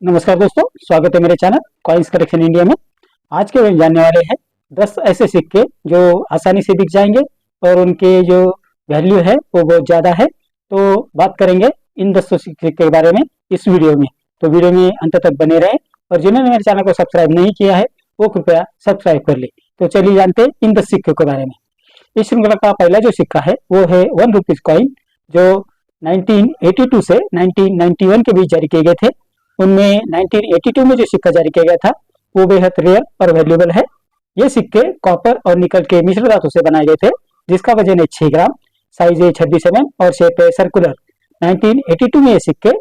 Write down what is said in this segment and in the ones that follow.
नमस्कार दोस्तों, स्वागत है मेरे चैनल कॉइन्स कलेक्शन इंडिया में। आज के हम जानने वाले हैं 10 ऐसे सिक्के जो आसानी से बिक जाएंगे और उनके जो वैल्यू है वो बहुत ज़्यादा है। तो बात करेंगे इन 10 सिक्के के बारे में इस वीडियो में। तो वीडियो में अंत तक बने रहें और जिन्होंने मेरे चैनल को सब्सक्राइब नहीं किया है वो कृपया सब्सक्राइब कर ले। तो चलिए जानते हैं इन 10 सिक्कों के बारे में। इस श्रृंखला का पहला जो सिक्का है वो है 1 रुपीज़ कॉइन, जो 1982 से 1991 के बीच जारी किए गए थे। उनमें 1982 में जो सिक्का जारी किया गया था वो बेहद रेयर और वैल्यूएबल है। ये सिक्के कॉपर और निकल के मिश्र धातु से बनाए गए थे, जिसका वजन है 6 ग्राम, साइज है 26 mm और शेप है सर्कुलर। 1982 में ये सिक्के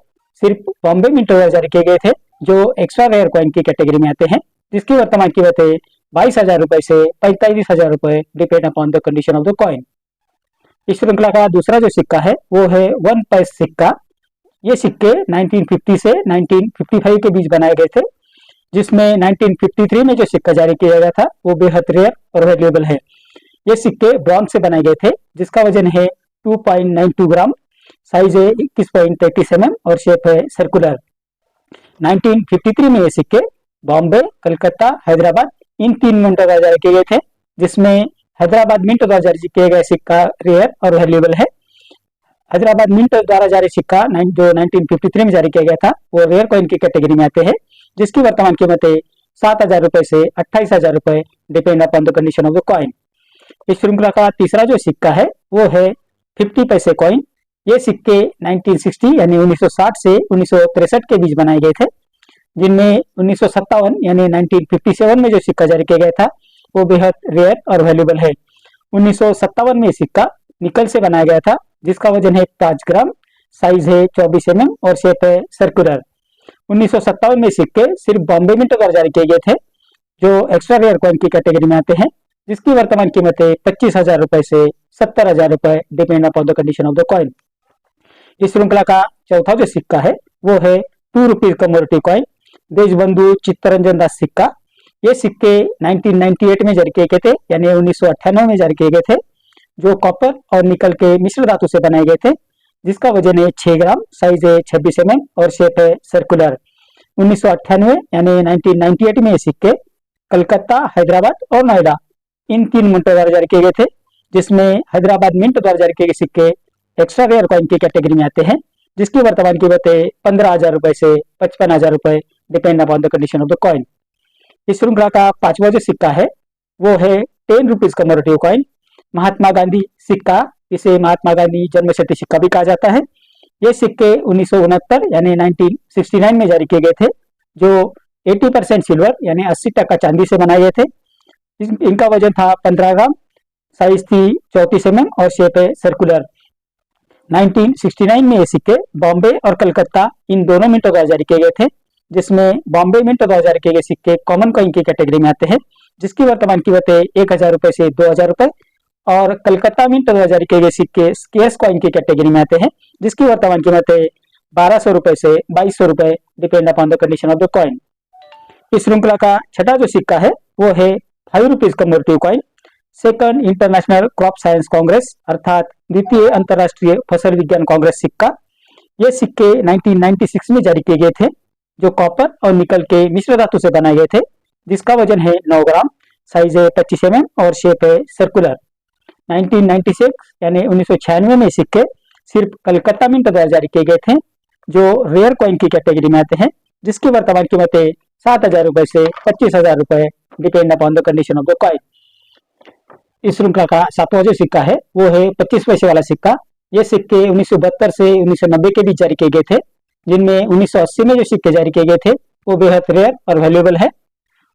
सिर्फ बॉम्बे मिंट द्वारा जारी किए गए थे, जो एक्स्ट्रा रेयर कॉइन की कैटेगरी में आते हैं, जिसकी वर्तमान कीमत है 22,000 रुपए से 45,000 रुपए, depend upon the condition of the coin. इस श्रृंखला का दूसरा जो सिक्का है वो है 1 पैसे सिक्का। ये सिक्के 1950 से 1955 के बीच बनाए गए थे, जिसमें 1953 में जो सिक्का जारी किया गया था वो बेहद रेयर और वैल्यूएबल है। ये सिक्के ब्रॉन्ज से बनाए गए थे, जिसका वजन है 2.92 ग्राम, साइज है 21.33 mm और शेप है सर्कुलर। 1953 में ये सिक्के बॉम्बे, कलकत्ता, हैदराबाद इन 3 मिंटों द्वारा जारी किए गए थे, जिसमें हैदराबाद मिंट द्वारा जारी किया गया सिक्का रेयर और वैल्यूएबल है। हैदराबाद मिंट द्वारा जारी सिक्का जो 1953 में जारी किया गया था वो रेयर कॉइन की कैटेगरी में आते हैं, जिसकी वर्तमान कीमत है 7,000 रुपए से 28,000 रुपए, depend upon the condition of the coin. इस श्रृंखला का तीसरा जो सिक्का है वो है 50 पैसे कॉइन। ये सिक्के 1960 यानी 1960 से 1963 के बीच बनाए गए थे, जिनमें 1957 यानी 1957 में जो सिक्का जारी किया गया था वो बेहद रेयर और वैल्यूएबल है। 1957 में सिक्का निकल से बनाया गया था, जिसका वजन है 5 ग्राम, साइज है 24 mm और शेप है सर्कुलर। 1957 में सिक्के सिर्फ बॉम्बे मिंट द्वारा जारी किए गए थे, जो एक्स्ट्रा रेयर कॉइन की कैटेगरी में आते हैं, जिसकी वर्तमान कीमत है 25,000 रुपए से 70,000 रुपए, depend upon the condition of the coin. इस श्रृंखला का चौथा जो सिक्का है वो है 2 rupees commodity coin, Deshbandhu Chittaranjan Das सिक्का। ये सिक्के 1998 में जारी किए गए थे, यानी 1998 में जारी किए गए थे, जो कॉपर और निकल के मिश्र धातु से बनाए गए थे, जिसका वजन है 6 ग्राम, साइज है 26 mm और शेप है सर्कुलर। 1998 यानी 1998 में ये सिक्के कलकत्ता, हैदराबाद और नोएडा इन 3 मिंटों द्वारा जारी किए गए थे, जिसमें हैदराबाद मिंट द्वारा जारी किए गए सिक्के एक्स्ट्रा रेयर कॉइन की कैटेगरी में आते हैं, जिसकी वर्तमान कीमत है 15,000 रुपए से 55,000 रुपए, depend upon the condition of the coin. इस श्रृंखला का पांचवा जो सिक्का है वो है 10 rupees commodity coin, Mahatma Gandhi सिक्का। इसे महात्मा गांधी जन्मशती सिक्का भी कहा जाता है। ये सिक्के 1969 यानी 1969 में जारी किए गए थे, जो 80% सिल्वर यानी 80% चांदी से बनाए गए थे। इनका वजन था 15 ग्राम, साइज थी 34 mm और शेप है सर्कुलर। 1969 में ये सिक्के बॉम्बे और कलकत्ता इन दोनों मिंटों द्वारा जारी किए गए थे, जिसमें बॉम्बे मिंट द्वारा जारी किए गए सिक्के कॉमन कॉइन की कैटेगरी में आते हैं, जिसकी वर्तमान कीमत है 1,000 रुपए से 2,000 रुपए, और कलकत्ता मिंट द्वारा जारी किए गए सिक्के स्केर्स कॉइन की कैटेगरी में आते हैं, जिसकी वर्तमान कीमत है 1,200 रुपए से 2,200 रुपए, depend upon the condition of the coin. इस श्रृंखला का छठा जो सिक्का है वो है 5 rupees commodity coin, second international crop science Congress अर्थात द्वितीय अंतरराष्ट्रीय फसल विज्ञान कांग्रेस सिक्का। ये सिक्के 1996 में जारी किए गए थे, जो कॉपर और निकल के मिश्र धातु से बनाए गए थे, जिसका वजन है 9 ग्राम, साइज है 25 mm और शेप है सर्कुलर। 1996 यानी 1996 में सिक्के सिर्फ कलकत्ता मिंट द्वारा जारी किए गए थे, जो रेयर कॉइन की कैटेगरी में आते हैं, जिसकी वर्तमान कीमत है 7,000 रुपए से 25,000 रुपए, depend upon the condition of the coin. इस श्रृंखला का सातवां जो सिक्का है वो है 25 पैसे वाला सिक्का। ये सिक्के 1972 से 1990 के बीच जारी किए गए थे, जिनमें 1980 में जो सिक्के जारी किए गए थे वो बेहद रेयर और वैल्यूएबल है।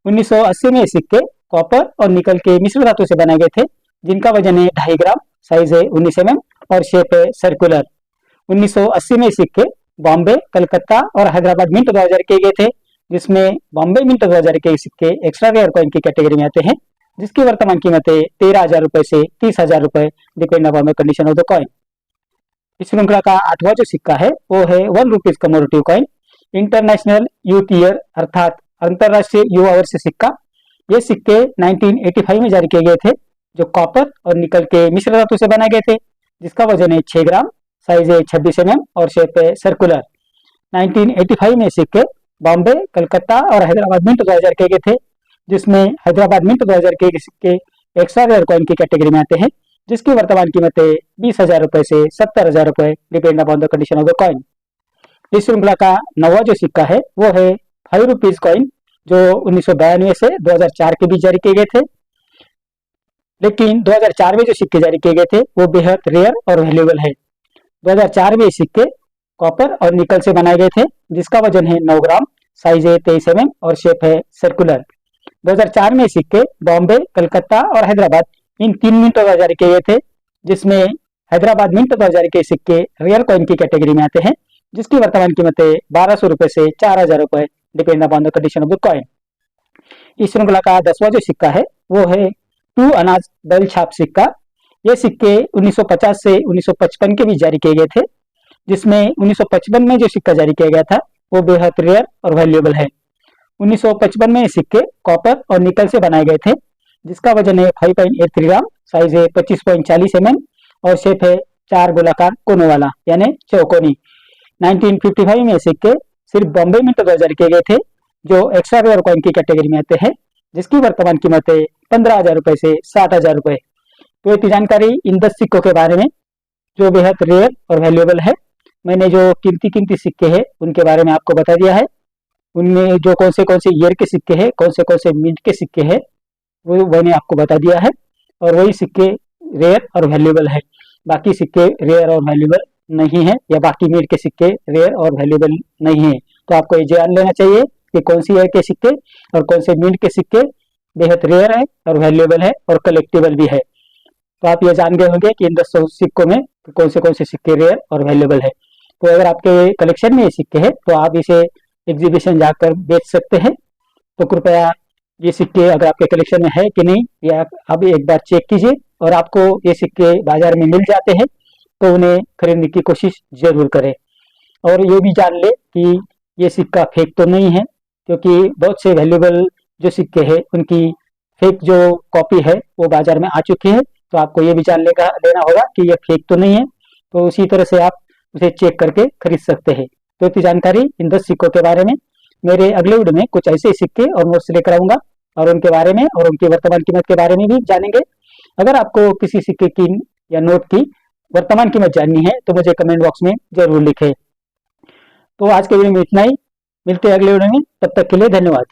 1980 में सिक्के कॉपर और निकल के मिश्र धातु से बनाए गए थे, जिनका वजन है 2.5 ग्राम, साइज है 19 mm और शेप है सर्कुलर। 1980 में सिक्के बॉम्बे, कलकत्ता और हैदराबाद मिंट द्वारा जारी किए गए थे, जिसमें बॉम्बे मिंट द्वारा जारी किए सिक्के एक्स्ट्रा रेयर कॉइन की कैटेगरी में आते हैं, जिसकी वर्तमान कीमत है 13,000 रुपए से 30,000 रुपए, depend upon the condition of the coin. इस श्रृंखला का आठवां जो सिक्का है वो है 1 rupees commodity coin, international youth year अर्थात अंतरराष्ट्रीय युवा वर्ष सिक्का। ये सिक्के 1985 में जारी किए गए थे, जो कॉपर और निकल के मिश्र धातु से बनाए गए थे, जिसका वजन है 6 ग्राम, साइज है 26 mm और शेप है सर्कुलर। 1985 में सिक्के बॉम्बे, कलकत्ता और हैदराबाद मिंट 2000 के गए थे, जिसमें हैदराबाद मिंट 2000 के सिक्के एक्स्ट्रा रेयर कॉइन की कैटेगरी में आते हैं, जिसकी वर्तमान कीमत है 20,000 रुपए से 70,000 रुपए, depend upon the condition of the coin. इस श्रृंखला का नवा जो सिक्का है वो है 5 रुपीज कॉइन, जो 1992 से 2004 के बीच जारी किए गए थे। लेकिन 2004 में जो सिक्के जारी किए गए थे वो बेहद रेयर और वैल्यूएबल है। 2004 में ये सिक्के कॉपर और निकल से बनाए गए थे, जिसका वजन है 9 ग्राम, साइज है 23 mm और शेप है सर्कुलर। 2004 में सिक्के बॉम्बे, कलकत्ता और हैदराबाद इन 3 मिंटों का जारी किए गए थे, जिसमें हैदराबाद मिंट 2000 के सिक्के रेयर कॉइन की कैटेगरी में आते हैं, जिसकी वर्तमान कीमत है 1200 रुपए से 4000 रुपए, depend upon the condition of the coin. इस श्रृंखला का 10वां जो सिक्का है वो है 2 अनाज दल छाप सिक्का। ये सिक्के 1950 से 1955 के बीच जारी किए गए थे, जिसमें 1955 में जो सिक्का जारी किया गया था वो बेहद रेयर और वैल्यूएबल है। 1955 में ये सिक्के कॉपर और निकल से बनाए गए थे, जिसका वजन है 5.83 ग्राम, साइज है 25.40 mm और शेप है 4 गोलाकार कोनों वाला यानी चौकोनी। 1955 में सिक्के सिर्फ बॉम्बे मिंट 2000 किए गए थे, जो एक्स्ट्रा रेयर कॉइन की कैटेगरी में आते हैं, जिसकी वर्तमान कीमत है 15,000 रुपए से 60,000 रुपए। तो ये थी जानकारी इन 10 सिक्कों के बारे में जो बेहद रेयर और वैल्यूएबल है। मैंने जो कीमती कीमती सिक्के हैं उनके बारे में आपको बता दिया है। उनमें जो कौन से ईयर के सिक्के हैं, कौन से मिंट के सिक्के हैं, वो मैंने आपको बता दिया है। और वही सिक्के रेयर और वैल्यूएबल है, बाकी सिक्के रेयर और वैल्यूएबल नहीं है, या बाकी मिंट के सिक्के रेयर और वैल्यूएबल नहीं है। तो आपको ये जान लेना चाहिए कि कौन सी ईयर के सिक्के और कौन से मिंट के सिक्के बेहद रेयर है और वैल्यूएबल है और कलेक्टेबल भी है। तो आप ये जान गए होंगे कि इन 10 सिक्कों में कौन से सिक्के रेयर और वैल्यूएबल है। तो अगर आपके कलेक्शन में ये सिक्के हैं तो आप इसे एग्जीबिशन जाकर बेच सकते हैं। तो कृपया ये सिक्के अगर आपके कलेक्शन में है कि नहीं, या अब एक बार चेक कीजिए, और आपको ये सिक्के बाजार में मिल जाते हैं तो उन्हें खरीदने की कोशिश जरूर करें। और ये भी जान ले कि ये सिक्का फेक तो नहीं है, क्योंकि बहुत से वैल्यूएबल जो सिक्के हैं उनकी फेक जो कॉपी है वो बाजार में आ चुकी है। तो आपको ये भी जान लेना होगा कि ये फेक तो नहीं है, तो उसी तरह से आप उसे चेक करके खरीद सकते हैं। तो इतनी जानकारी इन 10 सिक्कों के बारे में। मेरे अगले वीडियो में कुछ ऐसे सिक्के और नोट्स लेकर आऊंगा और उनके बारे में और उनकी वर्तमान कीमत के बारे में भी जानेंगे। अगर आपको किसी सिक्के की या नोट की वर्तमान कीमत जाननी है तो मुझे कमेंट बॉक्स में जरूर लिखें। तो आज के वीडियो में इतना ही, मिलते हैं अगले वीडियो में, तब तक के लिए धन्यवाद।